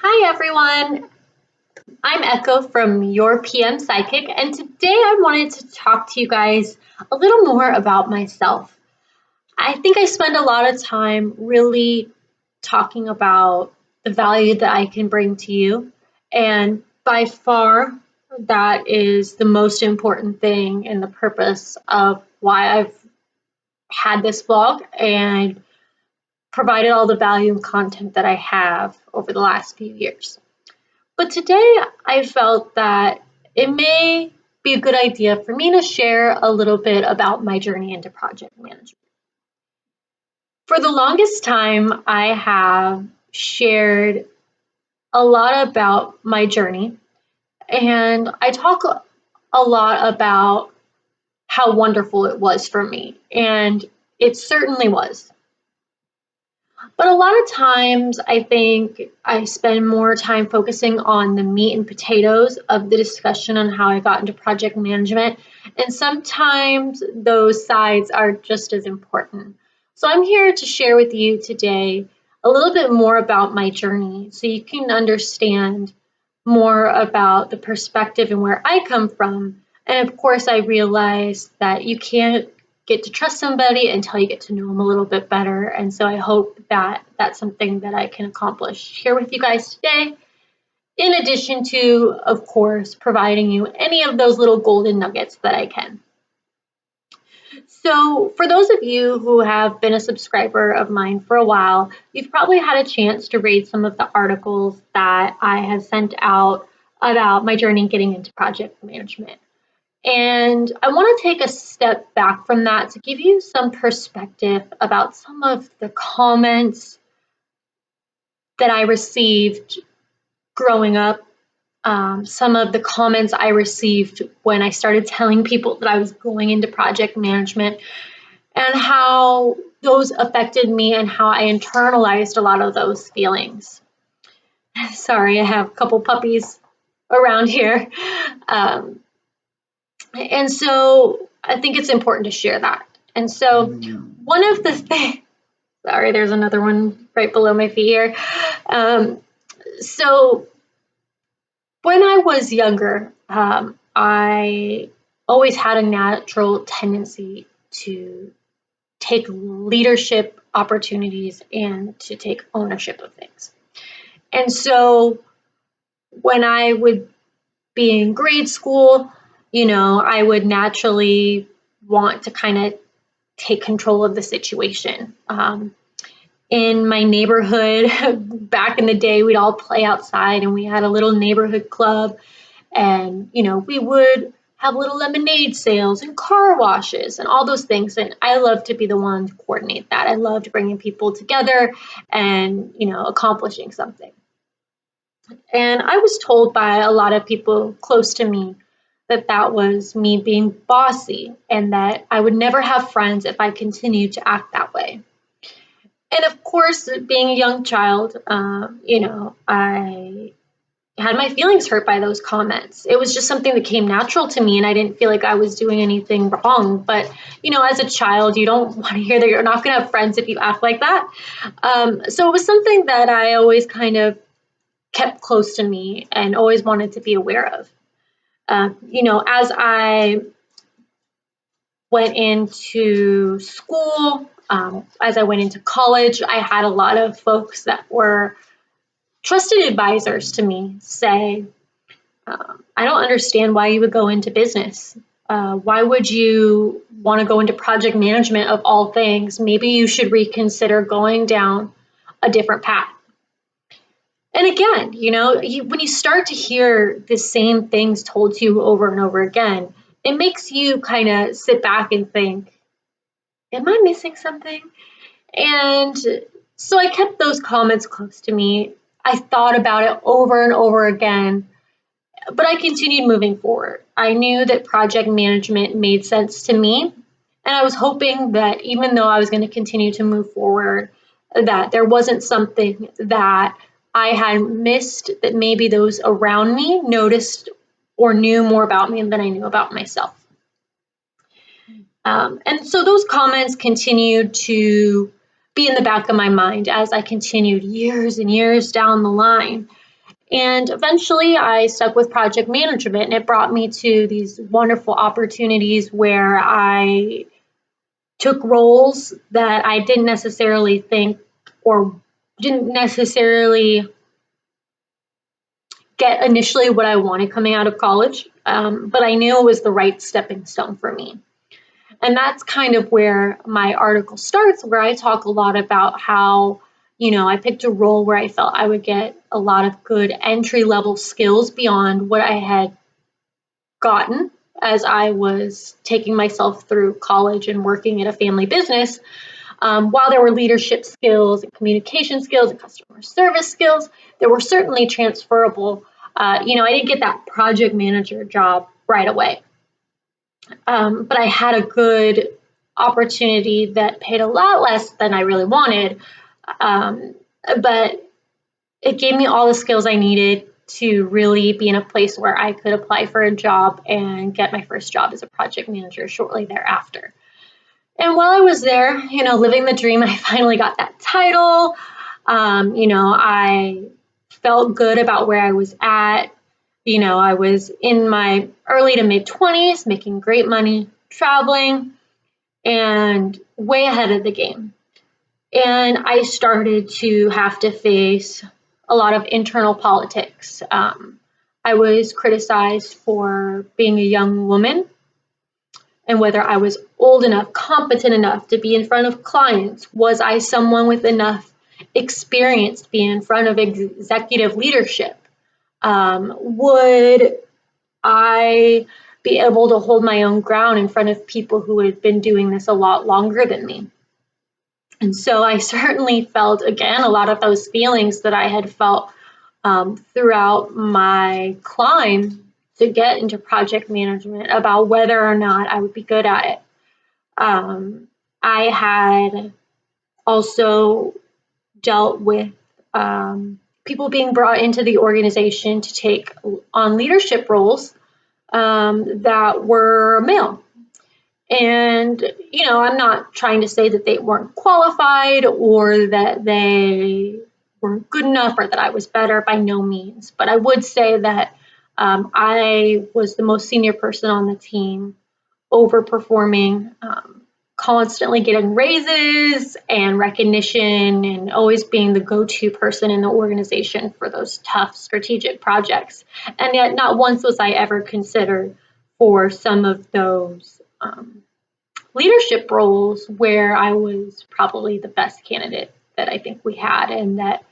Hi everyone, I'm Echo from Your PM Psychic, and today I wanted to talk to you guys a little more about myself. I think I spend a lot of time really talking about the value that I can bring to you, and by far, that is the most important thing and the purpose of why I've had this vlog and provided all the value and content that I have over the last few years. But today I felt that it may be a good idea for me to share a little bit about my journey into project management. For the longest time, I have shared a lot about my journey, and I talk a lot about how wonderful it was for me, and it certainly was. But a lot of times, I think I spend more time focusing on the meat and potatoes of the discussion on how I got into project management. And sometimes those sides are just as important. So I'm here to share with you today a little bit more about my journey so you can understand more about the perspective and where I come from. And of course, I realize that you can't get to trust somebody until you get to know them a little bit better. And so I hope that that's something that I can accomplish here with you guys today, in addition to, of course, providing you any of those little golden nuggets that I can. So for those of you who have been a subscriber of mine for a while, you've probably had a chance to read some of the articles that I have sent out about my journey getting into project management. And I want to take a step back from that to give you some perspective about some of the comments that I received growing up, some of the comments I received when I started telling people that I was going into project management, and how those affected me and how I internalized a lot of those feelings. Sorry, I have a couple puppies around here. And so I think it's important to share that. And so one of the things, sorry, there's another one right below my feet here. So when I was younger, I always had a natural tendency to take leadership opportunities and to take ownership of things. And so when I would be in grade school, I would naturally want to kind of take control of the situation. In my neighborhood, back in the day, we'd all play outside and we had a little neighborhood club. And, we would have little lemonade sales and car washes and all those things. And I love to be the one to coordinate that. I loved bringing people together and, accomplishing something. And I was told by a lot of people close to me that that was me being bossy and that I would never have friends if I continued to act that way. And of course, being a young child, I had my feelings hurt by those comments. It was just something that came natural to me, and I didn't feel like I was doing anything wrong. But, as a child, you don't want to hear that you're not going to have friends if you act like that. So it was something that I always kind of kept close to me and always wanted to be aware of. As I went into school, as I went into college, I had a lot of folks that were trusted advisors to me say, I don't understand why you would go into business. Why would you want to go into project management of all things? Maybe you should reconsider going down a different path. And again, when you start to hear the same things told to you over and over again, it makes you kind of sit back and think, am I missing something? And so I kept those comments close to me. I thought about it over and over again, but I continued moving forward. I knew that project management made sense to me, and I was hoping that even though I was going to continue to move forward, that there wasn't something that I had missed that maybe those around me noticed or knew more about me than I knew about myself. And so those comments continued to be in the back of my mind as I continued years and years down the line. And eventually I stuck with project management, and it brought me to these wonderful opportunities where I took roles that I didn't necessarily think or didn't necessarily get initially what I wanted coming out of college, but I knew it was the right stepping stone for me. And that's kind of where my article starts, where I talk a lot about how, I picked a role where I felt I would get a lot of good entry level skills beyond what I had gotten as I was taking myself through college and working at a family business. While there were leadership skills and communication skills and customer service skills, there were certainly transferable. I didn't get that project manager job right away, but I had a good opportunity that paid a lot less than I really wanted. But it gave me all the skills I needed to really be in a place where I could apply for a job and get my first job as a project manager shortly thereafter. And while I was there, living the dream, I finally got that title. I felt good about where I was at. I was in my early to mid 20s, making great money, traveling, and way ahead of the game. And I started to have to face a lot of internal politics. I was criticized for being a young woman and whether I was old enough, competent enough to be in front of clients. Was I someone with enough experience to be in front of executive leadership? Would I be able to hold my own ground in front of people who had been doing this a lot longer than me? And so I certainly felt, again, a lot of those feelings that I had felt throughout my climb to get into project management about whether or not I would be good at it. I had also dealt with people being brought into the organization to take on leadership roles that were male. And, I'm not trying to say that they weren't qualified or that they weren't good enough or that I was better, by no means. But I would say that I was the most senior person on the team, overperforming, constantly getting raises and recognition, and always being the go-to person in the organization for those tough strategic projects. And yet not once was I ever considered for some of those leadership roles where I was probably the best candidate that I think we had, and that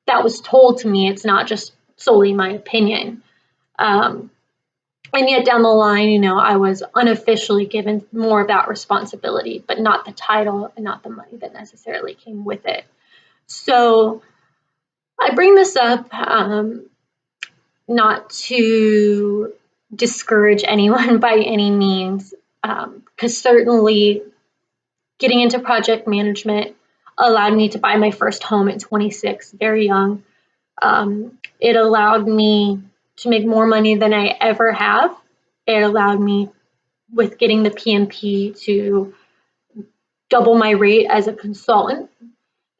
was told to me. It's not just solely my opinion. And yet down the line, I was unofficially given more of that responsibility, but not the title and not the money that necessarily came with it. So I bring this up not to discourage anyone by any means, because certainly getting into project management allowed me to buy my first home at 26, very young. It allowed me to make more money than I ever have. It allowed me, with getting the PMP, to double my rate as a consultant.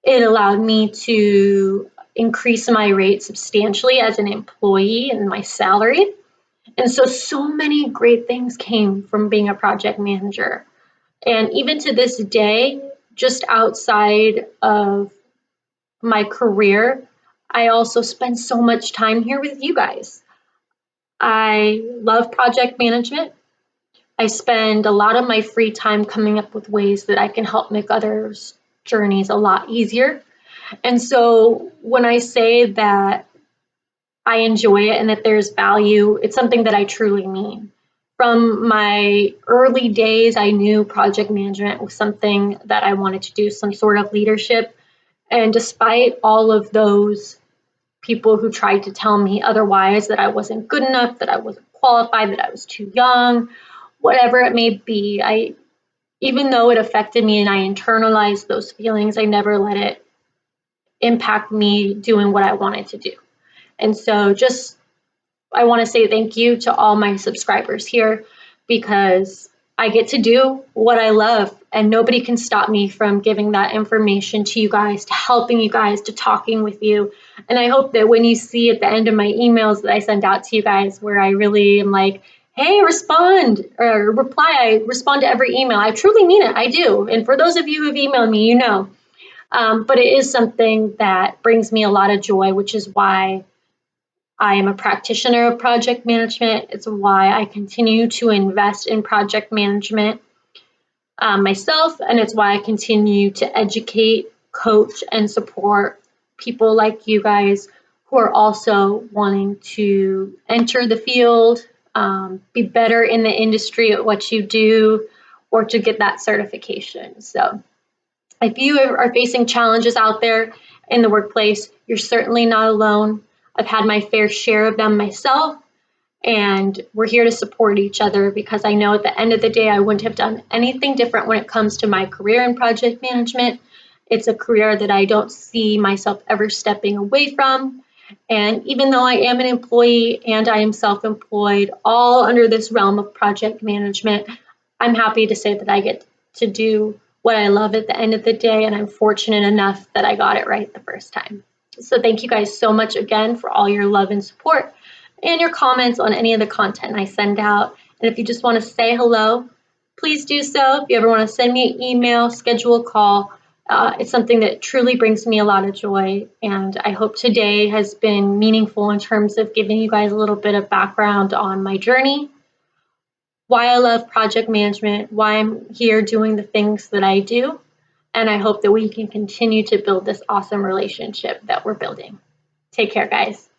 It allowed me to increase my rate substantially as an employee and my salary. And so many great things came from being a project manager. And even to this day, just outside of my career, I also spend so much time here with you guys. I love project management. I spend a lot of my free time coming up with ways that I can help make others' journeys a lot easier. And so when I say that I enjoy it and that there's value, it's something that I truly mean. From my early days, I knew project management was something that I wanted to do, some sort of leadership. And despite all of those people who tried to tell me otherwise, that I wasn't good enough, that I wasn't qualified, that I was too young, whatever it may be, even though it affected me and I internalized those feelings, I never let it impact me doing what I wanted to do. And so I want to say thank you to all my subscribers here, because I get to do what I love and nobody can stop me from giving that information to you guys, to helping you guys, to talking with you. And I hope that when you see at the end of my emails that I send out to you guys, where I really am like, hey, respond or reply, I respond to every email. I truly mean it. I do. And for those of you who've emailed me, you know. But it is something that brings me a lot of joy, which is why I am a practitioner of project management. It's why I continue to invest in project management myself, and it's why I continue to educate, coach, and support people like you guys who are also wanting to enter the field, be better in the industry at what you do, or to get that certification. So if you are facing challenges out there in the workplace, you're certainly not alone. I've had my fair share of them myself, and we're here to support each other because I know at the end of the day, I wouldn't have done anything different when it comes to my career in project management. It's a career that I don't see myself ever stepping away from. And even though I am an employee and I am self-employed, all under this realm of project management, I'm happy to say that I get to do what I love at the end of the day, and I'm fortunate enough that I got it right the first time. So thank you guys so much again for all your love and support and your comments on any of the content I send out. And if you just want to say hello, please do so. If you ever want to send me an email, schedule a call, it's something that truly brings me a lot of joy. And I hope today has been meaningful in terms of giving you guys a little bit of background on my journey, why I love project management, why I'm here doing the things that I do. And I hope that we can continue to build this awesome relationship that we're building. Take care, guys.